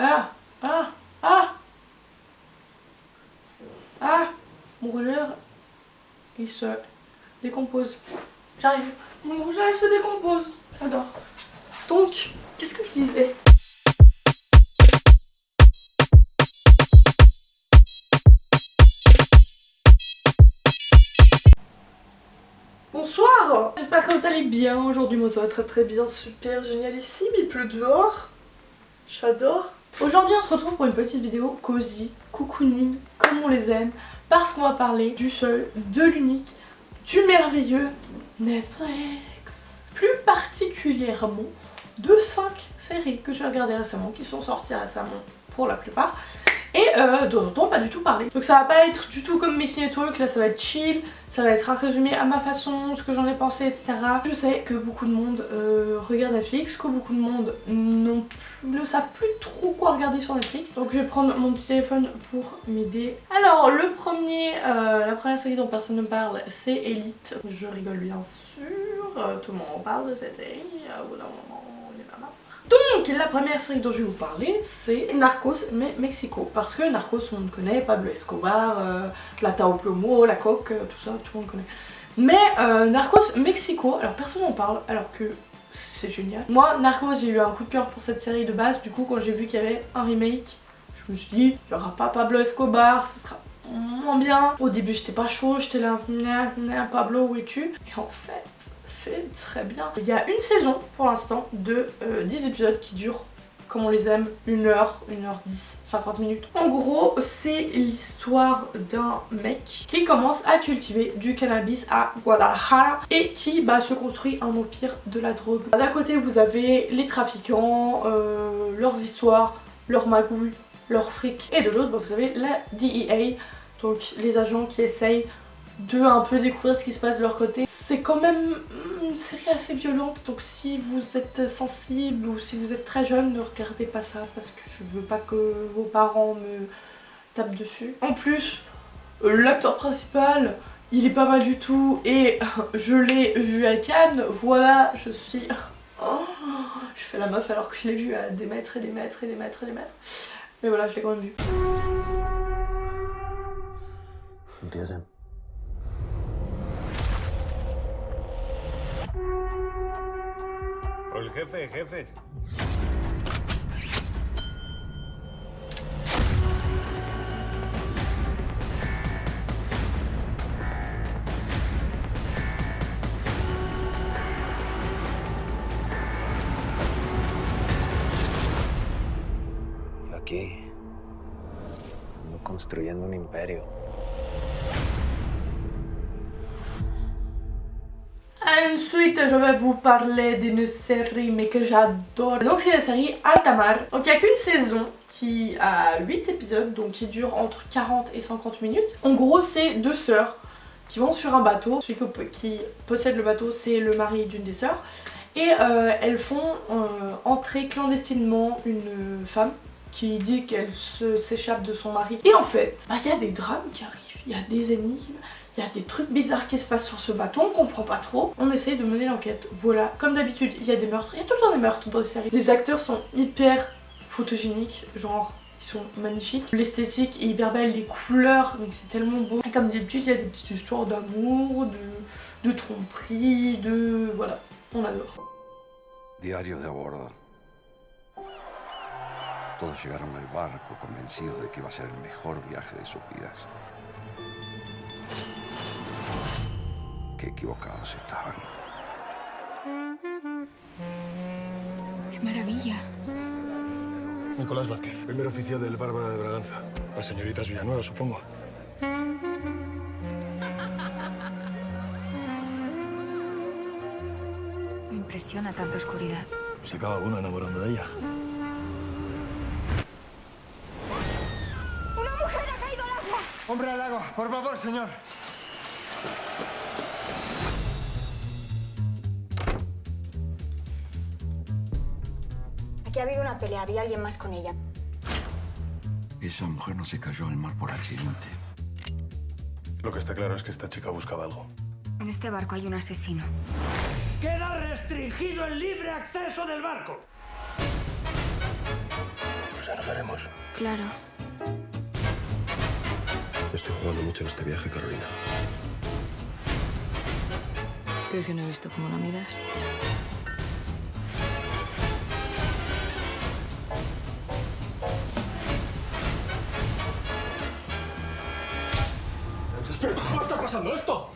Ah, ah, ah, ah. Mon rougeur, il se décompose. J'arrive. Mon rougeur, il se décompose. J'adore. Donc, qu'est-ce que je disais? Bonsoir. J'espère que vous allez bien. Aujourd'hui, moi ça va très bien, super génialissime. Il pleut dehors. J'adore. Aujourd'hui, on se retrouve pour une petite vidéo cosy, cocooning, comme on les aime, parce qu'on va parler du seul, de l'unique, du merveilleux Netflix. Plus particulièrement de 5 séries que j'ai regardées récemment, qui sont sorties récemment pour la plupart, et dont j'entends pas du tout parler. Donc ça va pas être du tout comme mes ciné-talks, là ça va être chill, ça va être un résumé à ma façon, ce que j'en ai pensé, etc. Je sais que beaucoup de monde regarde Netflix, que beaucoup de monde ne savent plus trop quoi regarder sur Netflix. Donc je vais prendre mon petit téléphone pour m'aider. Alors la première série dont personne ne parle, c'est Elite. Je rigole bien sûr, tout le monde en parle de cette série, au bout d'un moment on est pas mal. Donc la première série dont je vais vous parler, c'est Narcos mais Mexico. Parce que Narcos on le connaît, Pablo Escobar, la Tao Plomo, la coque, tout ça, tout le monde connaît. Mais Narcos Mexico, alors personne n'en parle alors que c'est génial. Moi Narcos, j'ai eu un coup de cœur pour cette série de base. Du coup quand j'ai vu qu'il y avait un remake, je me suis dit il n'y aura pas Pablo Escobar, ce sera moins bien. Au début j'étais pas chaud, j'étais là Pablo où es-tu? Et en fait c'est très bien. Il y a une saison pour l'instant de 10 épisodes qui durent comme on les aime, 1 heure, 1h10, 50 minutes. En gros, c'est l'histoire d'un mec qui commence à cultiver du cannabis à Guadalajara et qui se construit un empire de la drogue. D'un côté, vous avez les trafiquants, leurs histoires, leurs magouilles, leurs frics. Et de l'autre, vous avez la DEA, donc les agents qui essayent de un peu découvrir ce qui se passe de leur côté. C'est quand même une série assez violente, donc si vous êtes sensible ou si vous êtes très jeune, ne regardez pas ça parce que je veux pas que vos parents me tapent dessus. En plus, l'acteur principal, il est pas mal du tout et je l'ai vu à Cannes, voilà, je suis... Oh, je fais la meuf alors que je l'ai vu à des mètres et des mètres et des mètres et des mètres. Mais voilà, je l'ai quand même vu. Empiecen. El jefe de jefes. Yo aquí ando construyendo un imperio. Ensuite, je vais vous parler d'une série mais que j'adore. Donc c'est la série Altamar. Donc il n'y a qu'une saison qui a 8 épisodes, donc qui dure entre 40 et 50 minutes. En gros, c'est 2 sœurs qui vont sur un bateau. Celui qui possède le bateau, c'est le mari d'une des sœurs. Et elles font entrer clandestinement une femme qui dit qu'elle s'échappe de son mari. Et en fait, il y a des drames qui arrivent, il y a des énigmes. Il y a des trucs bizarres qui se passent sur ce bateau, on comprend pas trop. On essaye de mener l'enquête. Voilà, comme d'habitude, il y a des meurtres. Il y a tout le temps des meurtres dans les séries. Les acteurs sont hyper photogéniques, genre ils sont magnifiques. L'esthétique est hyper belle, les couleurs, donc c'est tellement beau. Et comme d'habitude, il y a des petites histoires d'amour, de tromperie, de... voilà, on adore. Diario de a bordo. Todos llegaron al barco convencidos de que iba a ser el mejor viaje de sus vidas. Qué equivocados estaban. ¡Qué maravilla! Nicolás Vázquez, primer oficial del Bárbara de Braganza. La señorita es Villanueva, supongo. Me impresiona tanta oscuridad. Se acaba uno enamorando de ella. ¡Una mujer ha caído al agua! ¡Hombre al agua! ¡Por favor, señor! Aquí ha habido una pelea, había alguien más con ella. Esa mujer no se cayó al mar por accidente. Lo que está claro es que esta chica buscaba algo. En este barco hay un asesino. Queda restringido el libre acceso del barco. Pues ya nos haremos. Claro. Estoy jugando mucho en este viaje, Carolina. Creo que no he visto cómo lo miras. ¡Espera! ¿Cómo está pasando esto?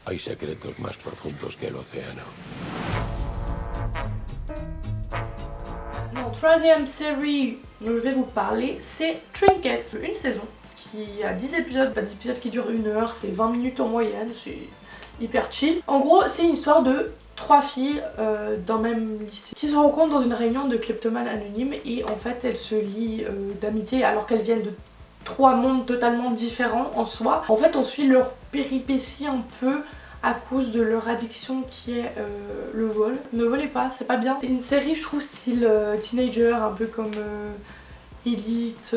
Hay secretos más profundos que el océano. Mon troisième série dont je vais vous parler, c'est Trinket. Une saison qui a 10 épisodes, 10 épisodes qui durent 1 heure, c'est 20 minutes en moyenne, c'est hyper chill. En gros, c'est une histoire de 3 filles d'un même lycée qui se rencontrent dans une réunion de kleptomanes anonymes et en fait elles se lient d'amitié alors qu'elles viennent de 3 mondes totalement différents en soi. En fait, on suit leur péripéties un peu à cause de leur addiction qui est le vol. Ne volez pas, c'est pas bien. C'est une série, je trouve, style teenager, un peu comme Elite,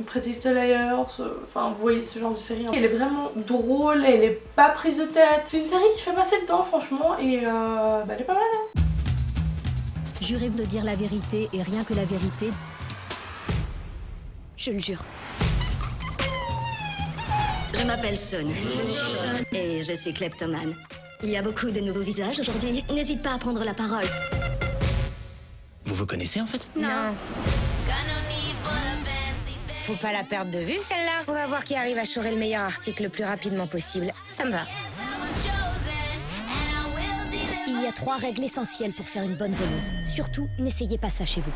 Pretty Little Liars, enfin vous voyez ce genre de série. Elle est vraiment drôle, elle est pas prise de tête. C'est une série qui fait passer le temps franchement et elle est pas mal. Hein. Jurez de dire la vérité et rien que la vérité. Je le jure. Je m'appelle Sean. Et je suis kleptomane. Il y a beaucoup de nouveaux visages aujourd'hui. N'hésite pas à prendre la parole. Vous vous connaissez en fait? Non. Faut pas la perdre de vue celle-là. On va voir qui arrive à chourer le meilleur article le plus rapidement possible. Ça me va. Il y a 3 règles essentielles pour faire une bonne voleuse. Surtout, n'essayez pas ça chez vous.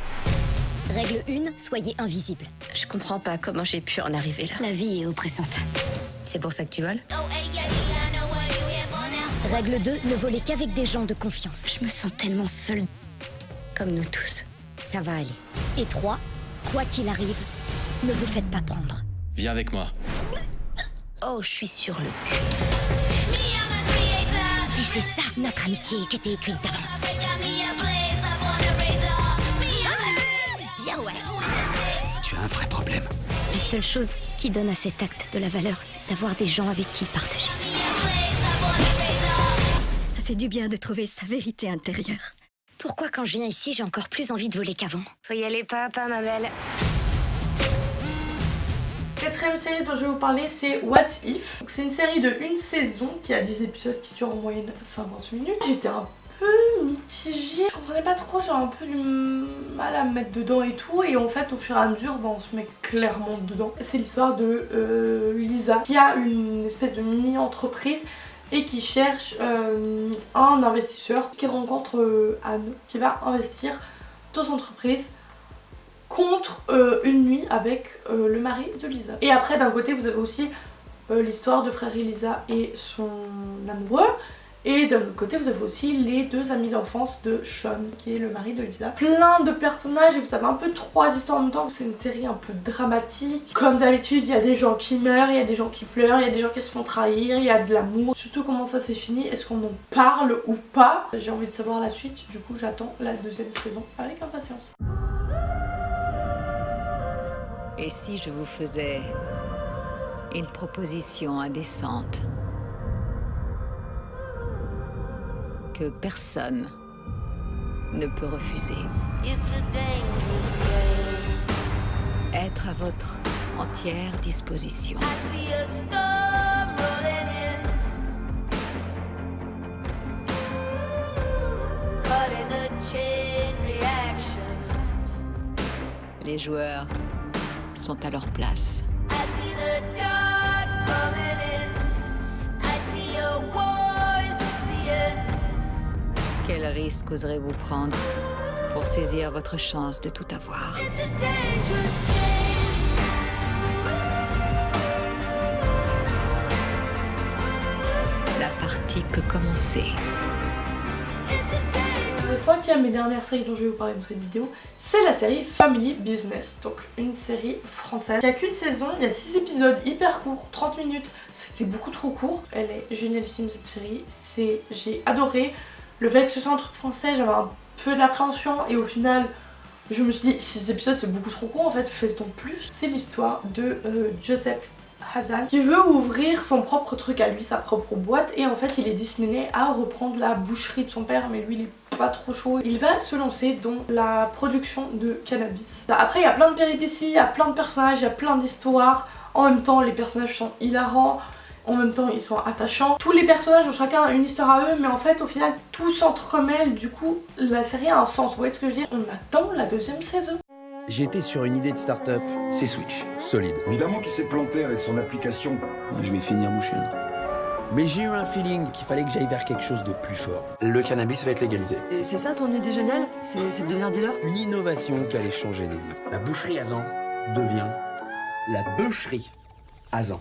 Règle 1, soyez invisible. Je comprends pas comment j'ai pu en arriver là. La vie est oppressante. C'est pour ça que tu voles? Règle 2, ne volez qu'avec des gens de confiance. Je me sens tellement seule. Comme nous tous. Ça va aller. Et 3, quoi qu'il arrive, ne vous faites pas prendre. Viens avec moi. Oh, je suis sur le cul. Et c'est ça, notre amitié qui était écrite d'avance. Bien ouais. Tu as un vrai problème. La seule chose qui donne à cet acte de la valeur, c'est d'avoir des gens avec qui le partager. Ça fait du bien de trouver sa vérité intérieure. Pourquoi quand je viens ici, j'ai encore plus envie de voler qu'avant? Faut y aller pas à pas, ma belle. Quatrième série dont je vais vous parler, c'est What If. C'est une série de 1 saison qui a 10 épisodes qui durent en moyenne 50 minutes. J'étais un peu mitigée, je comprenais pas trop, j'avais un peu du mal à me mettre dedans et tout. Et en fait, au fur et à mesure, on se met clairement dedans. C'est l'histoire de Lisa qui a une espèce de mini-entreprise et qui cherche un investisseur qui rencontre Anne qui va investir dans son entreprise contre une nuit avec le mari de Lisa. Et après d'un côté vous avez aussi l'histoire de frère Lisa et son amoureux. Et d'un autre côté vous avez aussi les 2 amis d'enfance de Sean qui est le mari de Lisa. Plein de personnages et vous avez un peu 3 histoires en même temps. C'est une série un peu dramatique. Comme d'habitude il y a des gens qui meurent, il y a des gens qui pleurent, il y a des gens qui se font trahir, il y a de l'amour. Surtout comment ça s'est fini, est-ce qu'on en parle ou pas? J'ai envie de savoir la suite, du coup j'attends la 2e saison avec impatience. Et si je vous faisais une proposition indécente que personne ne peut refuser? Être à votre entière disposition. Les joueurs sont à leur place. Quel risque oserez-vous prendre pour saisir votre chance de tout avoir? La partie peut commencer. Le 5e et dernière série dont je vais vous parler dans cette vidéo, c'est la série Family Business. Donc une série française qui a qu'une saison, il y a 6 épisodes hyper courts, 30 minutes, c'était beaucoup trop court. Elle est génialissime cette série, j'ai adoré. Le fait que ce soit un truc français, j'avais un peu d'appréhension et au final je me suis dit 6 épisodes c'est beaucoup trop court en fait, fais-en plus. C'est l'histoire de Joseph Hazzan qui veut ouvrir son propre truc à lui, sa propre boîte, et en fait il est destiné à reprendre la boucherie de son père, mais lui il est pas trop chaud. Il va se lancer dans la production de cannabis. Après il y a plein de péripéties, il y a plein de personnages, il y a plein d'histoires. En même temps les personnages sont hilarants, en même temps ils sont attachants. Tous les personnages ont chacun une histoire à eux, mais en fait au final tout s'entremêle, du coup la série a un sens, vous voyez ce que je veux dire. On attend la 2e saison. J'étais sur une idée de start-up, c'est Switch, solide. Évidemment qu'il s'est planté avec son application. Moi, je vais finir bouché. Mais j'ai eu un feeling qu'il fallait que j'aille vers quelque chose de plus fort. Le cannabis va être légalisé. Et c'est ça ton idée géniale? C'est de devenir dealer? Une innovation qui allait changer des vies. La boucherie Hazan devient la bûcherie Hazan.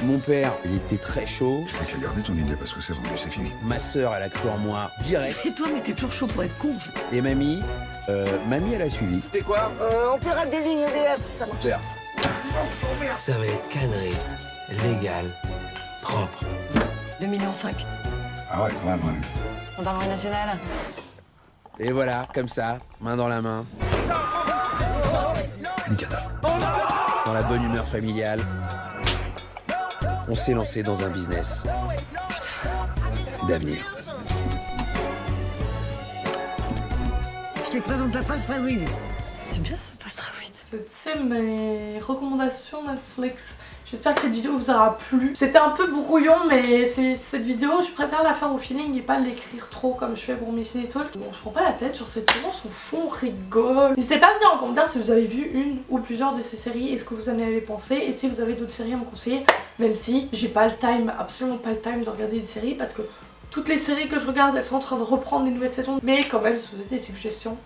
Mon père, il était très chaud. J'ai gardé ton idée parce que c'est vendu, c'est fini. Ma sœur, elle a cru en moi direct. Et toi, mais t'es toujours chaud pour être con. Et mamie, elle a suivi. C'était quoi? On paiera des lignes EDF, ça marche. Père. Ça va être cadré, légal, propre. 2,5 millions. Ah ouais, quand même, ouais. Gendarmerie nationale. Et voilà, comme ça, main dans la main. Une cata. Dans la bonne humeur familiale, on s'est lancé dans un business d'avenir. Je te présente la pasta weed. C'est bien ça, pasta weed. C'est mes recommandations Netflix. J'espère que cette vidéo vous aura plu. C'était un peu brouillon, mais cette vidéo, je préfère la faire au feeling et pas l'écrire trop comme je fais pour mes ciné-talks. Bon, je prends pas la tête sur cette série, on s'en fout, on rigole. N'hésitez pas à me dire en commentaire si vous avez vu une ou plusieurs de ces séries et ce que vous en avez pensé, et si vous avez d'autres séries à me conseiller, même si j'ai pas le time, absolument pas le time de regarder des séries parce que toutes les séries que je regarde, elles sont en train de reprendre des nouvelles saisons. Mais quand même, si vous avez des suggestions,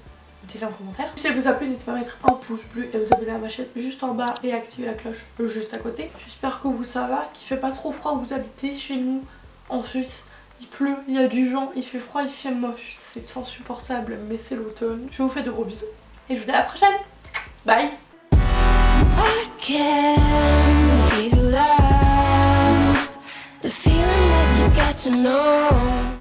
mettez-les en commentaire. Si elle vous a plu, n'hésitez pas à mettre un pouce bleu et à vous abonner à ma chaîne juste en bas et activer la cloche juste à côté. J'espère que vous ça va, qu'il fait pas trop froid où vous habitez. Chez nous, en Suisse, il pleut, il y a du vent, il fait froid, il fait moche. C'est insupportable, mais c'est l'automne. Je vous fais de gros bisous et je vous dis à la prochaine. Bye.